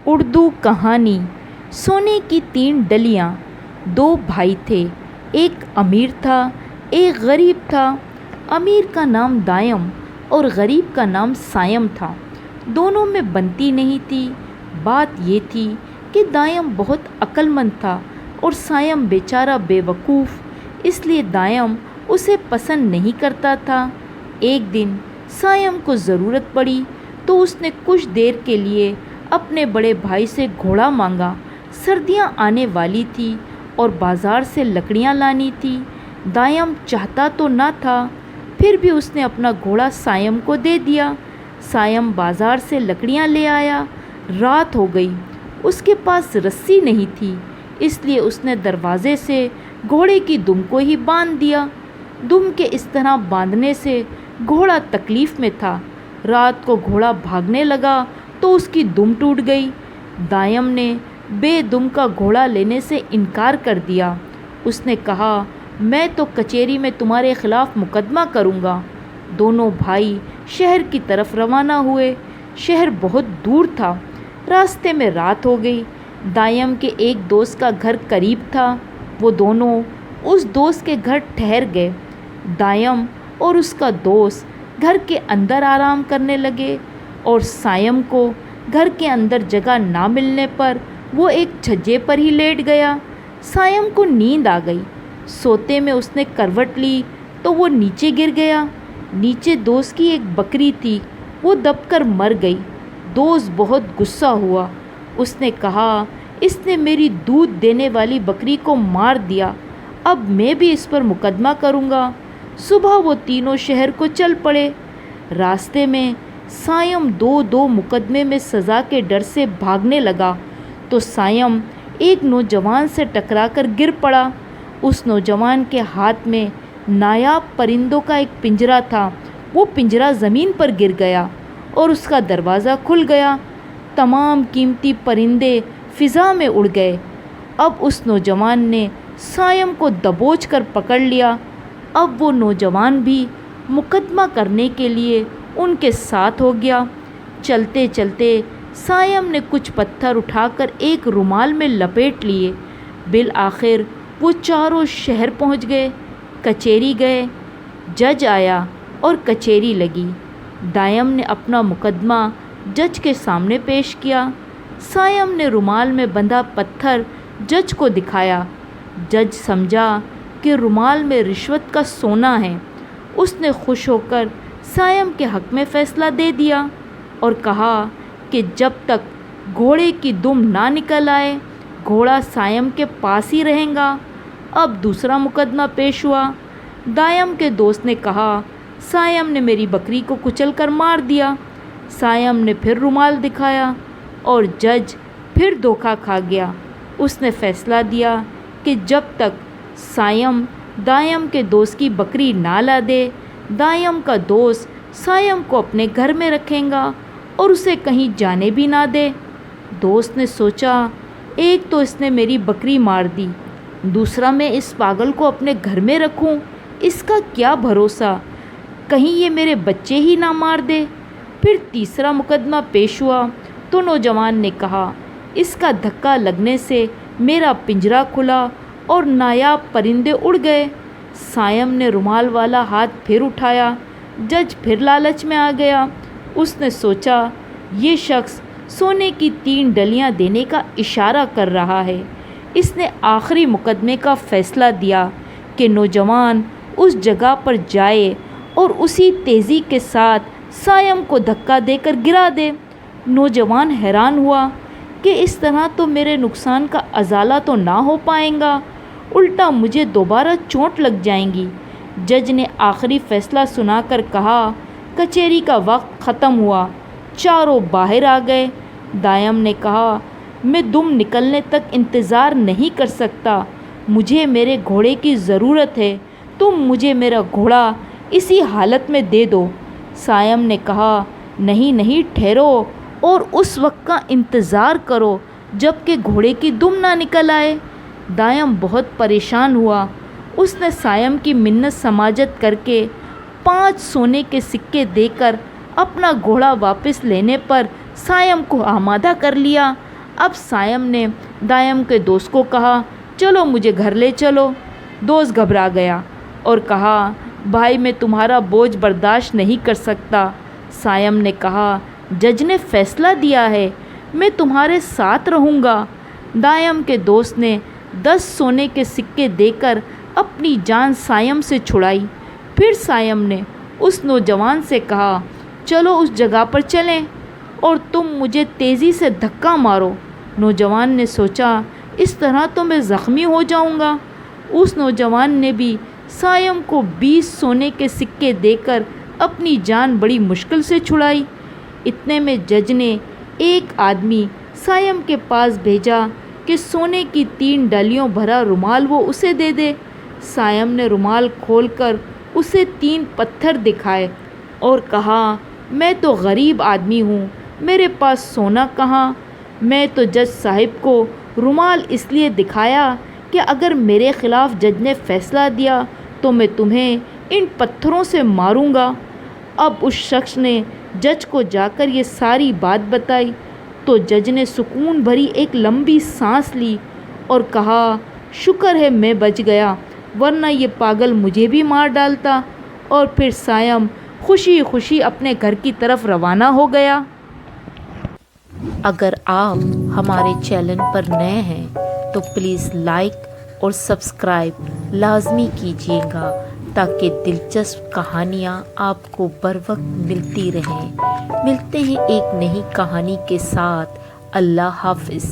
اردو کہانی سونے کی 3 ڈلیاں۔ 2 بھائی تھے، ایک امیر تھا ایک غریب تھا۔ امیر کا نام دائم اور غریب کا نام سائم تھا۔ دونوں میں بنتی نہیں تھی۔ بات یہ تھی کہ دائم بہت عقل مند تھا اور سائم بیچارہ بے وقوف، اس لیے دائم اسے پسند نہیں کرتا تھا۔ ایک دن سائم کو ضرورت پڑی تو اس نے کچھ دیر کے لیے اپنے بڑے بھائی سے گھوڑا مانگا۔ سردیاں آنے والی تھی اور بازار سے لکڑیاں لانی تھی۔ دائم چاہتا تو نہ تھا، پھر بھی اس نے اپنا گھوڑا سائم کو دے دیا۔ سائم بازار سے لکڑیاں لے آیا۔ رات ہو گئی، اس کے پاس رسی نہیں تھی، اس لیے اس نے دروازے سے گھوڑے کی دم کو ہی باندھ دیا۔ دم کے اس طرح باندھنے سے گھوڑا تکلیف میں تھا۔ رات کو گھوڑا بھاگنے لگا تو اس کی دم ٹوٹ گئی۔ دائم نے بے دم کا گھوڑا لینے سے انکار کر دیا۔ اس نے کہا، میں تو کچہری میں تمہارے خلاف مقدمہ کروں گا۔ دونوں بھائی شہر کی طرف روانہ ہوئے۔ شہر بہت دور تھا۔ راستے میں رات ہو گئی۔ دائم کے ایک دوست کا گھر قریب تھا۔ وہ دونوں اس دوست کے گھر ٹھہر گئے۔ دائم اور اس کا دوست گھر کے اندر آرام کرنے لگے اور سائم کو گھر کے اندر جگہ نہ ملنے پر وہ ایک چھجے پر ہی لیٹ گیا۔ سائم کو نیند آ گئی۔ سوتے میں اس نے کروٹ لی تو وہ نیچے گر گیا۔ نیچے دوست کی ایک بکری تھی، وہ دب کر مر گئی۔ دوست بہت غصہ ہوا۔ اس نے کہا، اس نے میری دودھ دینے والی بکری کو مار دیا، اب میں بھی اس پر مقدمہ کروں گا۔ صبح وہ تینوں شہر کو چل پڑے۔ راستے میں سائم 2 مقدمے میں سزا کے ڈر سے بھاگنے لگا تو سائم ایک نوجوان سے ٹکرا کر گر پڑا۔ اس نوجوان کے ہاتھ میں نایاب پرندوں کا ایک پنجرا تھا۔ وہ پنجرا زمین پر گر گیا اور اس کا دروازہ کھل گیا۔ تمام قیمتی پرندے فضا میں اڑ گئے۔ اب اس نوجوان نے سائم کو دبوچ کر پکڑ لیا۔ اب وہ نوجوان بھی مقدمہ کرنے کے لیے ان کے ساتھ ہو گیا۔ چلتے چلتے سائم نے کچھ پتھر اٹھا کر ایک رومال میں لپیٹ لیے۔ بالآخر وہ چاروں شہر پہنچ گئے۔ کچہری گئے۔ جج آیا اور کچہری لگی۔ دائم نے اپنا مقدمہ جج کے سامنے پیش کیا۔ سائم نے رومال میں بندھا پتھر جج کو دکھایا۔ جج سمجھا کہ رومال میں رشوت کا سونا ہے۔ اس نے خوش ہو کر سائم کے حق میں فیصلہ دے دیا اور کہا کہ جب تک گھوڑے کی دم نہ نکل آئے گھوڑا سائم کے پاس ہی رہے گا۔ اب دوسرا مقدمہ پیش ہوا۔ دائم کے دوست نے کہا، سائم نے میری بکری کو کچل کر مار دیا۔ سائم نے پھر رومال دکھایا اور جج پھر دھوکہ کھا گیا۔ اس نے فیصلہ دیا کہ جب تک سائم دائم کے دوست کی بکری نہ لا دے دائم کا دوست سائم کو اپنے گھر میں رکھیں گا اور اسے کہیں جانے بھی نہ دے۔ دوست نے سوچا، ایک تو اس نے میری بکری مار دی، دوسرا میں اس پاگل کو اپنے گھر میں رکھوں، اس کا کیا بھروسہ، کہیں یہ میرے بچے ہی نہ مار دے۔ پھر تیسرا مقدمہ پیش ہوا تو نوجوان نے کہا، اس کا دھکا لگنے سے میرا پنجرا کھلا اور نایاب پرندے اڑ گئے۔ سائم نے رومال والا ہاتھ پھر اٹھایا۔ جج پھر لالچ میں آ گیا۔ اس نے سوچا، یہ شخص سونے کی 3 ڈلیاں دینے کا اشارہ کر رہا ہے۔ اس نے آخری مقدمے کا فیصلہ دیا کہ نوجوان اس جگہ پر جائے اور اسی تیزی کے ساتھ سائم کو دھکا دے کر گرا دے۔ نوجوان حیران ہوا کہ اس طرح تو میرے نقصان کا ازالہ تو نہ ہو پائے گا، الٹا مجھے دوبارہ چوٹ لگ جائیں گی۔ جج نے آخری فیصلہ سنا کر کہا، کچہری کا وقت ختم ہوا۔ چاروں باہر آ گئے۔ دائم نے کہا، میں دم نکلنے تک انتظار نہیں کر سکتا، مجھے میرے گھوڑے کی ضرورت ہے، تم مجھے میرا گھوڑا اسی حالت میں دے دو۔ سائم نے کہا، نہیں ٹھہرو اور اس وقت کا انتظار کرو جب کہ گھوڑے کی دم نہ نکل آئے۔ دائم بہت پریشان ہوا۔ اس نے سائم کی منت سماجت کر کے 5 سونے کے سکے دے کر اپنا گھوڑا واپس لینے پر سائم کو آمادہ کر لیا۔ اب سائم نے دائم کے دوست کو کہا چلو مجھے گھر لے چلو۔ دوست گھبرا گیا اور کہا بھائی میں تمہارا بوجھ برداشت نہیں کر سکتا۔ سائم نے کہا جج نے فیصلہ دیا ہے، میں تمہارے ساتھ رہوں گا۔ دائم کے دوست نے 10 سونے کے سکے دے کر اپنی جان سائم سے چھڑائی۔ پھر سائم نے اس نوجوان سے کہا چلو اس جگہ پر چلیں اور تم مجھے تیزی سے دھکا مارو۔ نوجوان نے سوچا اس طرح تو میں زخمی ہو جاؤں گا۔ اس نوجوان نے بھی سائم کو 20 سونے کے سکے دے کر اپنی جان بڑی مشکل سے چھڑائی۔ اتنے میں جج نے ایک آدمی سائم کے پاس بھیجا کہ سونے کی 3 ڈالیوں بھرا رومال وہ اسے دے دے۔ سائم نے رومال کھول کر اسے 3 پتھر دکھائے اور کہا میں تو غریب آدمی ہوں، میرے پاس سونا کہاں؟ میں تو جج صاحب کو رومال اس لیے دکھایا کہ اگر میرے خلاف جج نے فیصلہ دیا تو میں تمہیں ان پتھروں سے ماروں گا۔ اب اس شخص نے جج کو جا کر یہ ساری بات بتائی تو جج نے سکون بھری ایک لمبی سانس لی اور کہا شکر ہے میں بچ گیا، ورنہ یہ پاگل مجھے بھی مار ڈالتا۔ اور پھر سائم خوشی خوشی اپنے گھر کی طرف روانہ ہو گیا۔ اگر آپ ہمارے چینل پر نئے ہیں تو پلیز لائک اور سبسکرائب لازمی کیجیے گا تاکہ دلچسپ کہانیاں آپ کو بر وقت ملتی رہیں۔ ملتے ہیں ایک نئی کہانی کے ساتھ۔ اللہ حافظ۔